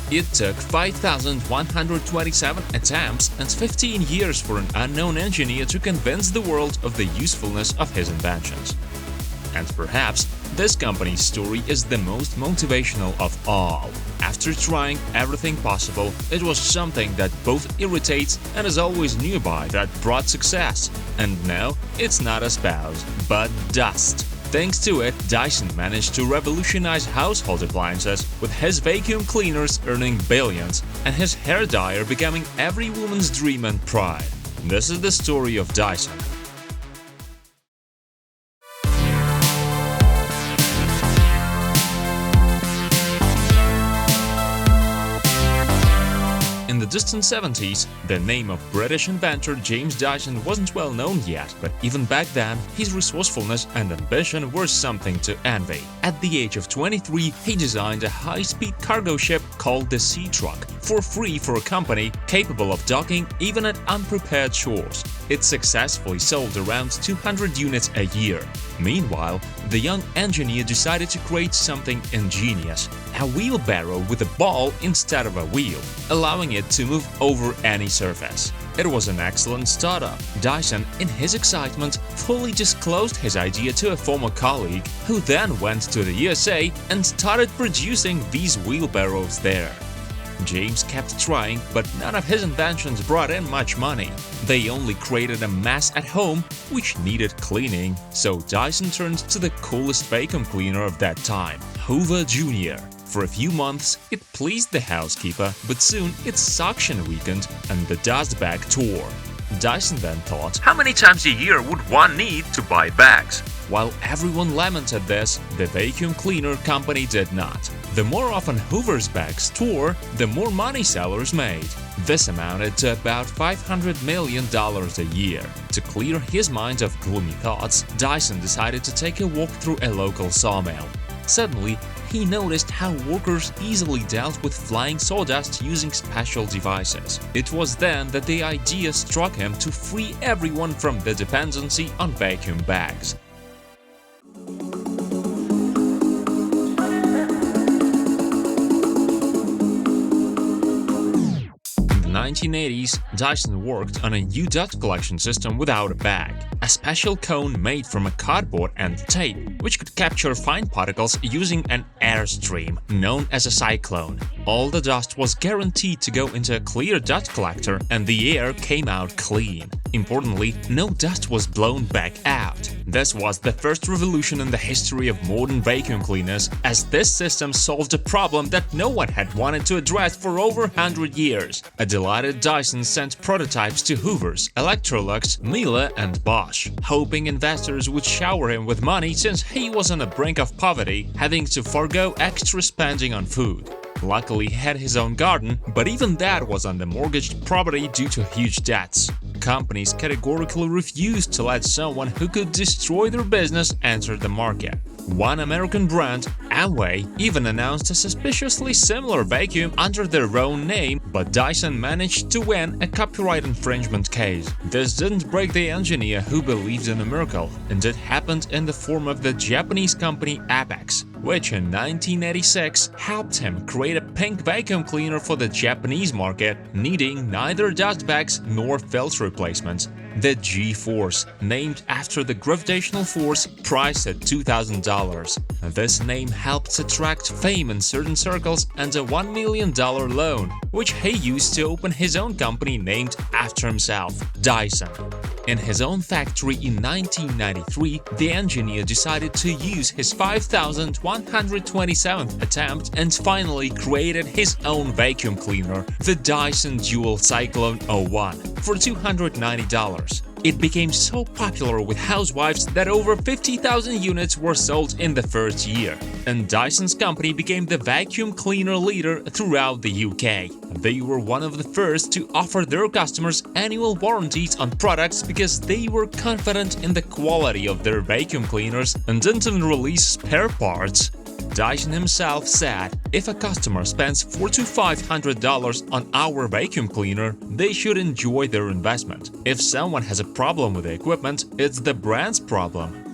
It took 5,127 attempts and 15 years for an unknown engineer to convince the world of the usefulness of his inventions. And perhaps this company's story is the most motivational of all. After trying everything possible, it was something that both irritates and is always nearby that brought success. And now it's not a spouse, but dust. Thanks to it, Dyson managed to revolutionize household appliances, with his vacuum cleaners earning billions and his hairdryer becoming every woman's dream and pride. This is the story of Dyson. In the distant 70s, the name of British inventor James Dyson wasn't well known yet, but even back then, his resourcefulness and ambition were something to envy. At the age of 23, he designed a high-speed cargo ship called the Sea Truck for free for a company capable of docking even at unprepared shores. It successfully sold around 200 units a year. Meanwhile, the young engineer decided to create something ingenious: a wheelbarrow with a ball instead of a wheel, allowing it to move over any surface. It was an excellent startup. Dyson, in his excitement, fully disclosed his idea to a former colleague, who then went to the USA and started producing these wheelbarrows there. James kept trying, but none of his inventions brought in much money. They only created a mess at home, which needed cleaning, so Dyson turned to the coolest vacuum cleaner of that time, Hoover Jr. For a few months, it pleased the housekeeper, but soon its suction weakened and the dust bag tore. Dyson then thought, how many times a year would one need to buy bags? While everyone lamented this, the vacuum cleaner company did not. The more often Hoover's bags tore, the more money sellers made. This amounted to about $500 million a year. To clear his mind of gloomy thoughts, Dyson decided to take a walk through a local sawmill. Suddenly, he noticed how workers easily dealt with flying sawdust using special devices. It was then that the idea struck him to free everyone from the dependency on vacuum bags. In the 1980s, Dyson worked on a new dust collection system without a bag, a special cone made from a cardboard and tape, which could capture fine particles using an airstream known as a cyclone. All the dust was guaranteed to go into a clear dust collector, and the air came out clean. Importantly, no dust was blown back out. This was the first revolution in the history of modern vacuum cleaners, as this system solved a problem that no one had wanted to address for over 100 years. A delighted Dyson sent prototypes to Hoover's, Electrolux, Miele and Bosch, hoping investors would shower him with money since he was on the brink of poverty, having to forego extra spending on food. Luckily, he had his own garden, but even that was on the mortgaged property due to huge debts. Companies categorically refused to let someone who could destroy their business enter the market. One American brand, Amway, even announced a suspiciously similar vacuum under their own name, but Dyson managed to win a copyright infringement case. This didn't break the engineer, who believed in a miracle, and it happened in the form of the Japanese company Apex, which in 1986 helped him create a pink vacuum cleaner for the Japanese market, needing neither dust bags nor filter replacements. The G-Force, named after the gravitational force, priced at $2,000. This name helped attract fame in certain circles and a $1 million loan, which he used to open his own company named after himself, Dyson. In his own factory in 1993, the engineer decided to use his 5,127th attempt and finally created his own vacuum cleaner, the Dyson Dual Cyclone 01, for $290. It became so popular with housewives that over 50,000 units were sold in the first year, and Dyson's company became the vacuum cleaner leader throughout the UK. They were one of the first to offer their customers annual warranties on products because they were confident in the quality of their vacuum cleaners and didn't even release spare parts. Dyson himself said, if a customer spends $400 to $500 on our vacuum cleaner, they should enjoy their investment. If someone has a problem with the equipment, it's the brand's problem.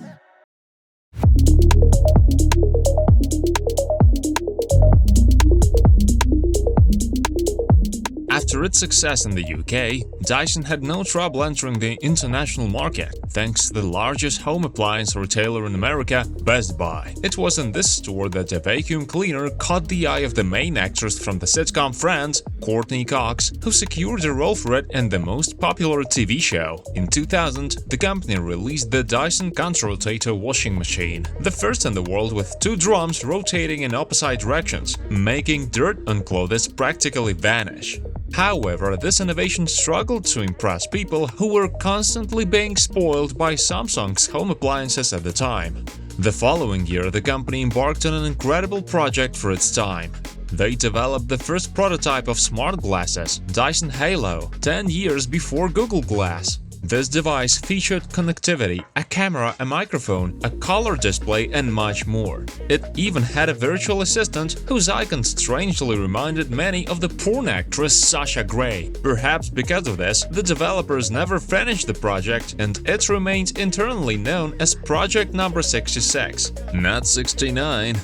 After its success in the UK, Dyson had no trouble entering the international market, thanks to the largest home appliance retailer in America, Best Buy. It was in this store that a vacuum cleaner caught the eye of the main actress from the sitcom Friends, Courtney Cox, who secured a role for it in the most popular TV show. In 2000, the company released the Dyson Contra-Rotator washing machine, the first in the world with two drums rotating in opposite directions, making dirt on clothes practically vanish. However, this innovation struggled to impress people who were constantly being spoiled by Samsung's home appliances at the time. The following year, the company embarked on an incredible project for its time. They developed the first prototype of smart glasses, Dyson Halo, 10 years before Google Glass. This device featured connectivity, a camera, a microphone, a color display, and much more. It even had a virtual assistant whose icon strangely reminded many of the porn actress Sasha Grey. Perhaps because of this, the developers never finished the project, and it remains internally known as Project Number 66, not 69.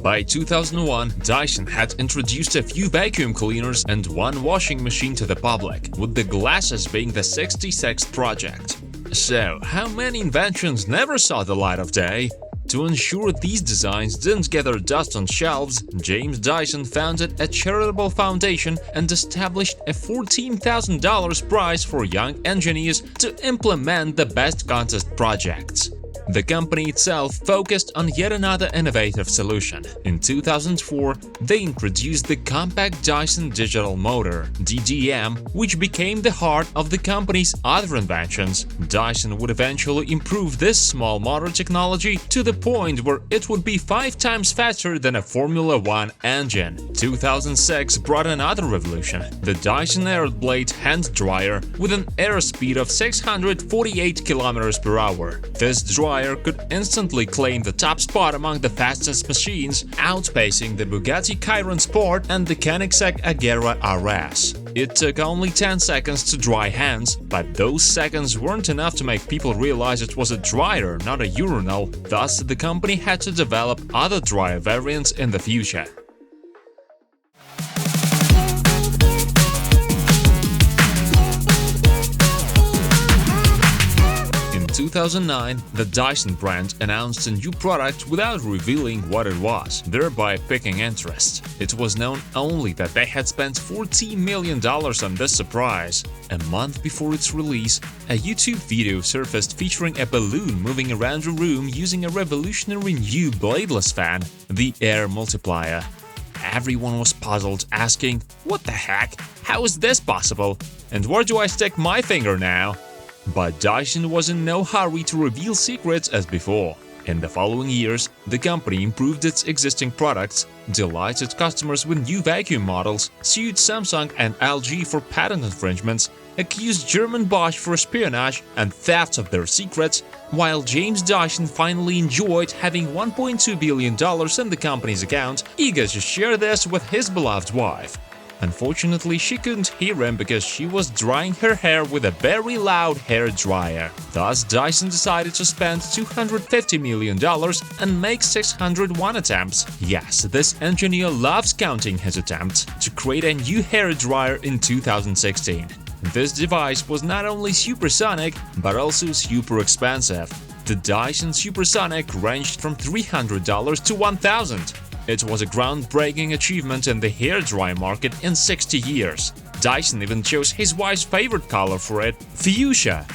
By 2001, Dyson had introduced a few vacuum cleaners and one washing machine to the public, with the glasses being the 66th project. So, how many inventions never saw the light of day? To ensure these designs didn't gather dust on shelves, James Dyson founded a charitable foundation and established a $14,000 prize for young engineers to implement the best contest projects. The company itself focused on yet another innovative solution. In 2004, they introduced the compact Dyson digital motor (DDM), which became the heart of the company's other inventions. Dyson would eventually improve this small motor technology to the point where it would be 5 times faster than a Formula One engine. 2006 brought another revolution: the Dyson Airblade hand dryer with an air speed of 648 km/h. This dryer could instantly claim the top spot among the fastest machines, outpacing the Bugatti Chiron Sport and the Koenigsegg Agera RS. It took only 10 seconds to dry hands, but those seconds weren't enough to make people realize it was a dryer, not a urinal. Thus, the company had to develop other dryer variants in the future. In 2009, the Dyson brand announced a new product without revealing what it was, thereby piquing interest. It was known only that they had spent $14 million on this surprise. A month before its release, a YouTube video surfaced featuring a balloon moving around a room using a revolutionary new bladeless fan, the Air Multiplier. Everyone was puzzled, asking, "What the heck? How is this possible? And where do I stick my finger now?" But Dyson was in no hurry to reveal secrets as before. In the following years, the company improved its existing products, delighted customers with new vacuum models, sued Samsung and LG for patent infringements, accused German Bosch for espionage and theft of their secrets, while James Dyson finally enjoyed having $1.2 billion in the company's account, eager to share this with his beloved wife. Unfortunately, she couldn't hear him because she was drying her hair with a very loud hairdryer. Thus, Dyson decided to spend $250 million and make 601 attempts. Yes, this engineer loves counting his attempts to create a new hairdryer in 2016. This device was not only supersonic, but also super expensive. The Dyson Supersonic ranged from $300 to $1,000. It was a groundbreaking achievement in the hairdryer market in 60 years. Dyson even chose his wife's favorite color for it, fuchsia.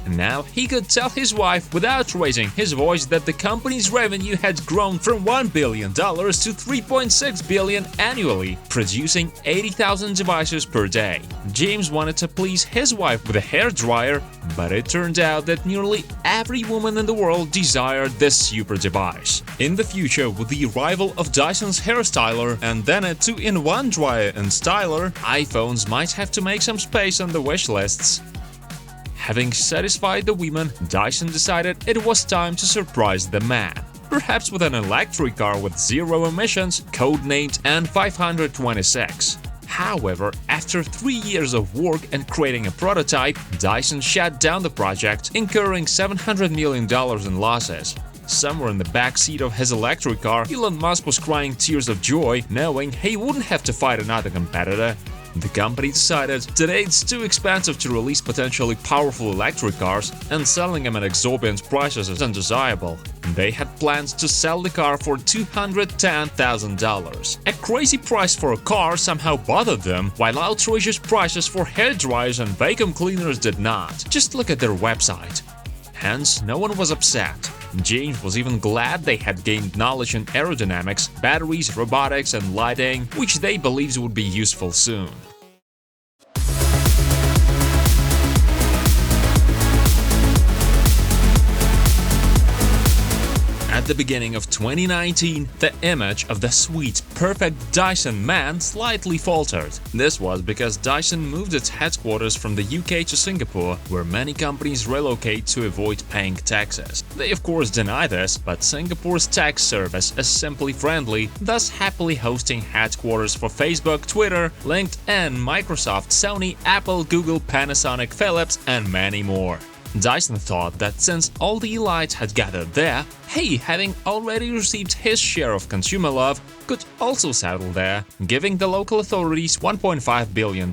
Now he could tell his wife without raising his voice that the company's revenue had grown from $1 billion to $3.6 billion annually, producing 80,000 devices per day. James wanted to please his wife with a hairdryer, but it turned out that nearly every woman in the world desired this super device. In the future, with the arrival of Dyson's hair styler and then a 2-in-1 dryer and styler, iPhones might have to make some space on the wish lists. Having satisfied the women, Dyson decided it was time to surprise the man. Perhaps with an electric car with zero emissions, codenamed N526. However, after 3 years of work and creating a prototype, Dyson shut down the project, incurring $700 million in losses. Somewhere in the backseat of his electric car, Elon Musk was crying tears of joy, knowing he wouldn't have to fight another competitor. The company decided today it's too expensive to release potentially powerful electric cars, and selling them at exorbitant prices is undesirable. They had plans to sell the car for $210,000. A crazy price for a car somehow bothered them, while outrageous prices for hairdryers and vacuum cleaners did not. Just look at their website. Hence, no one was upset. James was even glad they had gained knowledge in aerodynamics, batteries, robotics, and lighting, which they believed would be useful soon. At the beginning of 2019, the image of the sweet, perfect Dyson man slightly faltered. This was because Dyson moved its headquarters from the UK to Singapore, where many companies relocate to avoid paying taxes. They of course deny this, but Singapore's tax service is simply friendly, thus happily hosting headquarters for Facebook, Twitter, LinkedIn, Microsoft, Sony, Apple, Google, Panasonic, Philips, and many more. Dyson thought that since all the elites had gathered there, he, having already received his share of consumer love, could also settle there, giving the local authorities $1.5 billion.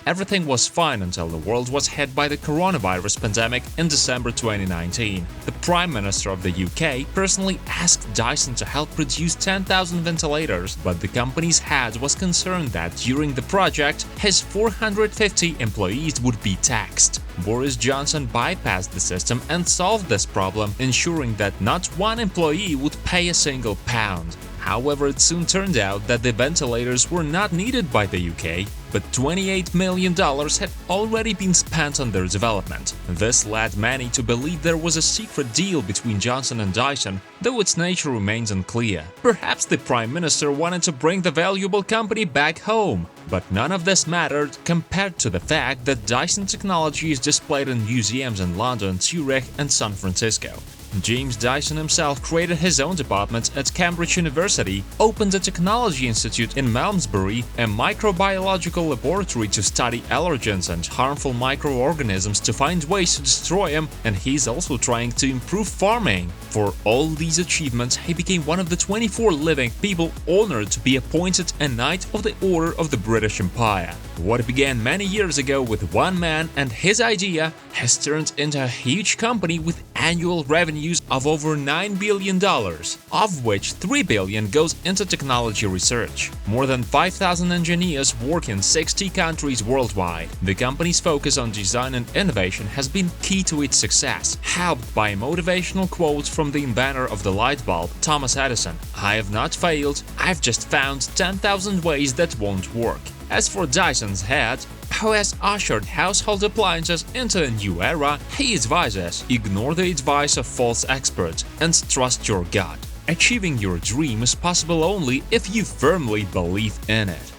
Everything was fine until the world was hit by the coronavirus pandemic in December 2019. The Prime Minister of the UK personally asked Dyson to help produce 10,000 ventilators, but the company's head was concerned that during the project, his 450 employees would be taxed. Boris Johnson bypassed the system and solved this problem, ensuring that not one employee would pay a single pound. However, it soon turned out that the ventilators were not needed by the UK, but $28 million had already been spent on their development. This led many to believe there was a secret deal between Johnson and Dyson, though its nature remains unclear. Perhaps the Prime Minister wanted to bring the valuable company back home. But none of this mattered compared to the fact that Dyson technology is displayed in museums in London, Zurich, and San Francisco. James Dyson himself created his own department at Cambridge University, opened a technology institute in Malmesbury, a microbiological laboratory to study allergens and harmful microorganisms to find ways to destroy them, and he's also trying to improve farming. For all these achievements, he became one of the 24 living people honored to be appointed a Knight of the Order of the British Empire. What began many years ago with one man and his idea has turned into a huge company with annual revenues of over $9 billion, of which $3 billion goes into technology research. More than 5,000 engineers work in 60 countries worldwide. The company's focus on design and innovation has been key to its success, helped by a motivational quote from the inventor of the light bulb, Thomas Edison: "I have not failed, I've just found 10,000 ways that won't work." As for Dyson's head, who has ushered household appliances into a new era, he advises: ignore the advice of false experts and trust your gut. Achieving your dream is possible only if you firmly believe in it.